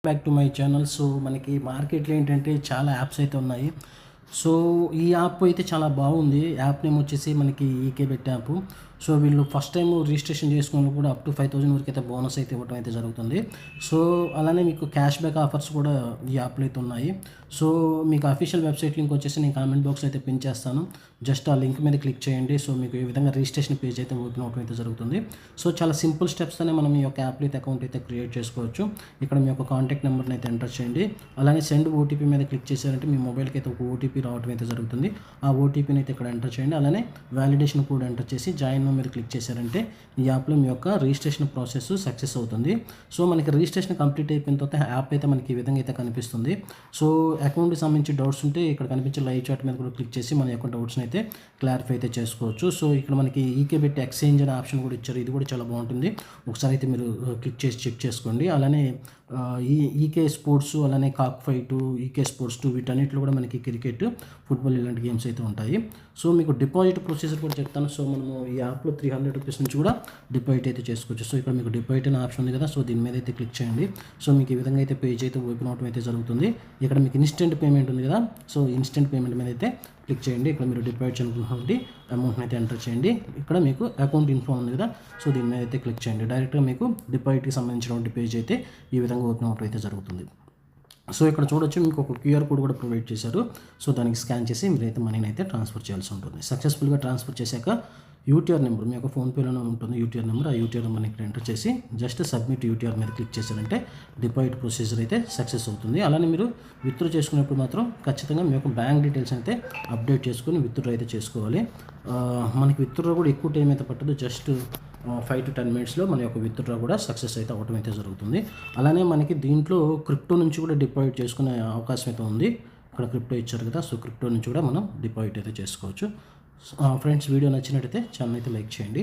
Back to my channel. So మనకి మార్కెట్లో ఏంటంటే చాలా యాప్స్ అయితే ఉన్నాయి. సో ఈ యాప్ అయితే చాలా బాగుంది. యాప్ నేమ్ వచ్చేసి మనకి ఈకే బెట్ యాప్. సో వీళ్ళు ఫస్ట్ టైం రిజిస్ట్రేషన్ చేసుకున్న కూడా అప్ టు 5,000 వరకు అయితే బోనస్ అయితే ఇవ్వడం అయితే జరుగుతుంది. సో అలానే మీకు క్యాష్ బ్యాక్ ఆఫర్స్ కూడా ఈ యాప్లో అయితే ఉన్నాయి. సో మీకు అఫీషియల్ వెబ్సైట్ లింక్ వచ్చేసి నేను కామెంట్ బాక్స్ అయితే పిన్ చేస్తాను. జస్ట్ ఆ లింక్ మీద క్లిక్ చేయండి. సో మీకు ఈ విధంగా రిజిస్ట్రేషన్ పేజ్ అయితే ఓపెన్ అవడం అయితే జరుగుతుంది. సో చాలా సింపుల్ స్టెప్స్తోనే మనం ఈ యొక్క యాప్లో అయితే అకౌంట్ అయితే క్రియేట్ చేసుకోవచ్చు. ఇక్కడ మీ యొక్క కాంటాక్ట్ నెంబర్ని అయితే ఎంటర్ చేయండి. అలానే సెండ్ ఓటీపీ మీద క్లిక్ చేశారంటే మీ మొబైల్కి అయితే ఒక ఓటీపీ రావడం అయితే జరుగుతుంది. ఆ ఓటీపీని అయితే ఇక్కడ ఎంటర్ చేయండి. అలానే వ్యాలిడేషన్ కోడ్ ఎంటర్ చేసి జాయిన్ మీద క్లిక్ చేశారంటే ఈ యాప్లో మీ యొక్క రిజిస్ట్రేషన్ ప్రాసెస్ సక్సెస్ అవుతుంది. సో మనకి రిజిస్ట్రేషన్ కంప్లీట్ అయిపోయిన తర్వాత యాప్ అయితే మనకి ఈ విధంగా అయితే కనిపిస్తుంది. సో అకౌంట్కి సంబంధించి డౌట్స్ ఉంటే ఇక్కడ కనిపించే లైవ్ చాట్ మీద కూడా క్లిక్ చేసి మన యొక్క డౌట్స్ని అయితే క్లారిఫై అయితే చేసుకోవచ్చు. సో ఇక్కడ మనకి ఈకే బెట్ ఎక్స్చేంజ్ అనే ఆప్షన్ కూడా ఇచ్చారు. ఇది కూడా చాలా బాగుంటుంది. ఒకసారి అయితే మీరు క్లిక్ చేసి చెక్ చేసుకోండి. అలానే ఈకే స్పోర్ట్స్, అలానే కాక్ ఫైట్, ఈకే స్పోర్ట్స్ 2 వీటన్నిటిలో కూడా మనకి క్రికెట్, ఫుట్బాల్ ఇలాంటి గేమ్స్ అయితే ఉంటాయి. సో మీకు డిపాజిట్ ప్రొసీజర్ కూడా చెప్తాను. సో మనము ఈ యాప్లో 300 రూపీస్ నుంచి కూడా డిపాజిట్ అయితే చేసుకోవచ్చు. సో ఇక్కడ మీకు డిపాజిట్ అనే ఆప్షన్ ఉంది కదా, సో దీని మీద అయితే క్లిక్ చేయండి. సో మీకు ఈ విధంగా అయితే పేజ్ అయితే ఓపెన్ అవడం అయితే జరుగుతుంది. ఇక్కడ మీకు ఇన్స్టెంట్ పేమెంట్ ఉంది కదా, సో ఇన్స్టెంట్ పేమెంట్ మీద అయితే క్లిక్ చేయండి. ఇక్కడ మీరు డిపాజిట్ అనుకున్నటువంటి అమౌంట్ని అయితే ఎంటర్ చేయండి. ఇక్కడ మీకు అకౌంట్ ఇన్ఫో ఉంది కదా, సో దీని మీద అయితే క్లిక్ చేయండి. డైరెక్ట్గా మీకు డిపాజిట్కి సంబంధించినటువంటి పేజ్ అయితే ఈ విధంగా ఓపెన్ అవడం అయితే జరుగుతుంది. సో ఇక్కడ చూడొచ్చు, మీకు ఒక క్యూఆర్ కోడ్ కూడా ప్రొవైడ్ చేశారు. సో దానికి స్కాన్ చేసి మీరైతే మనీని అయితే ట్రాన్స్ఫర్ చేయాల్సి ఉంటుంది. సక్సెస్ఫుల్గా ట్రాన్స్ఫర్ చేశాక యూటీఆర్ నెంబర్ మీ యొక్క ఫోన్పేలోనే ఉంటుంది. యూటీఆర్ నెంబర్, ఆ యూటీఆర్ నెంబర్ని ఇక్కడ ఎంటర్ చేసి జస్ట్ సబ్మిట్ యూటీఆర్ మీద క్లిక్ చేశారంటే డిపాజిట్ ప్రొసీజర్ అయితే సక్సెస్ అవుతుంది. అలానే మీరు విత్డ్రా చేసుకునేప్పుడు మాత్రం ఖచ్చితంగా మీ యొక్క బ్యాంక్ డీటెయిల్స్ అయితే అప్డేట్ చేసుకుని విత్డ్రా అయితే చేసుకోవాలి. మనకి విత్డ్రా కూడా ఎక్కువ టైం అయితే పట్టదు. జస్ట్ 5 to 10 మినిట్స్లో మన యొక్క విత్డ్రా కూడా సక్సెస్ అయితే అవ్వడం అయితే జరుగుతుంది. అలానే మనకి దీంట్లో క్రిప్టో నుంచి కూడా డిపాజిట్ చేసుకునే అవకాశం అయితే ఉంది. ఇక్కడ క్రిప్టో ఇచ్చారు కదా, సో క్రిప్టో నుంచి కూడా మనం డిపాజిట్ అయితే చేసుకోవచ్చు. ఫ్రెండ్స్, వీడియో నచ్చినట్టయితే ఛానల్ అయితే లైక్ చేయండి.